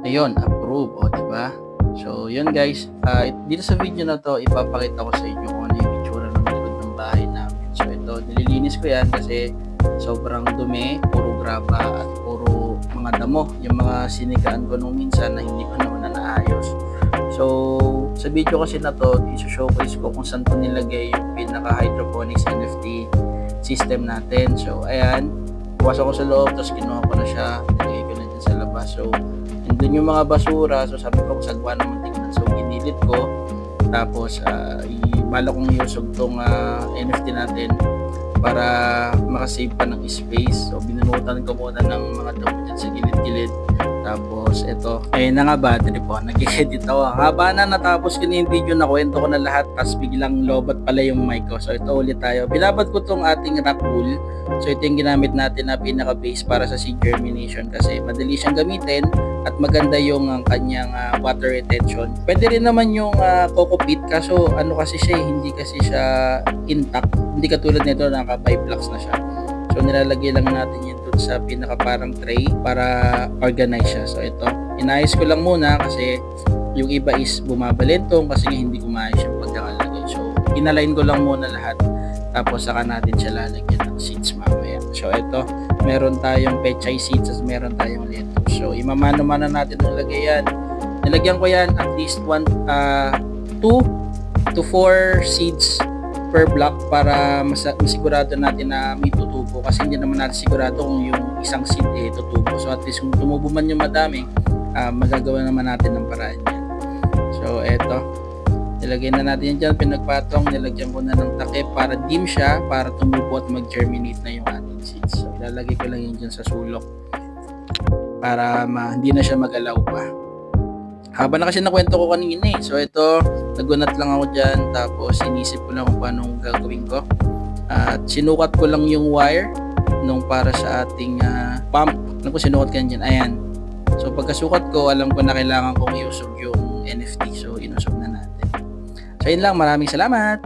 Ayun, approve, o, di ba? So, yun guys, dito sa video na to, ipapakita ko sa inyo kung ano yung itsura ng likod ng bahay namin. So, ito, nililinis ko yan kasi sobrang dumi, puro graba at puro mga damo, yung mga sinigaan ko nung minsan na hindi ko naman na naayos. So, sa video kasi na to, i-showcase ko kung saan ko nilagay yung pinaka-hydroponics NFT system natin. So, ayan, bukas ako sa loob, tapos kinuha ko na siya, nilagay ko na dyan sa labas. So, andun yung mga basura, so sabi ko, sagwa naman tingnan. So, ginilit ko, tapos, bala kong iusog tong NFT natin para makasave pa ng space. So, binunutan ko muna ng mga damo dyan sa gilid-gilid. Tapos, ito, ayun na nga battery po, nag-edit ako. Haba na, natapos ko na yung video, nakwento ko na lahat, tapos biglang lobat pala yung mic ko. So, ito ulit tayo. Binabad ko tong ating rock wool. So, ito yung ginamit natin na pinaka-base para sa seed germination kasi madali siyang gamitin at maganda yung kanyang water retention. Pwede rin naman yung coco peat, kaso ano kasi siya, hindi kasi siya intact. Hindi katulad nito, naka-biblocks na siya. So, nilalagay lang natin yun dun sa pinaka parang tray para organize siya. So, ito, inayos ko lang muna kasi yung iba is bumabalentong kasi hindi ko maayos yung pagkakalagay. So, inalign ko lang muna lahat. Tapos, saka natin siya lalagyan ng seeds mamaya. So, ito, meron tayong pechay seeds at meron tayong lettuce. So, imamano-mano natin ang lagay yan. Nilagyan ko yan at least 2 to 4 seeds per block para masigurado natin na may tutubo kasi hindi naman natin sigurado kung yung isang seed tutubo. So at least kung tumubo man yung madami, magagawa naman natin ng paraan yan. So eto, nilagay na natin yan dyan, pinagpatong, nilagyan ko na ng takip para dim siya, para tumubo at mag-germinate na yung ating seeds. So ilalagay ko lang yun dyan sa sulok para hindi na siya magalaw pa. Haba na kasi nakwento ko kanina eh. So ito, nagunat lang ako dyan. Tapos inisip ko lang kung paano gagawin ko. At sinukat ko lang yung wire nung para sa ating pump. Alam ko sinukat ko yan dyan. Ayan. So pagkasukat ko, alam ko na kailangan kong iusog yung NFT. So inusog na natin. So yun lang. Maraming salamat.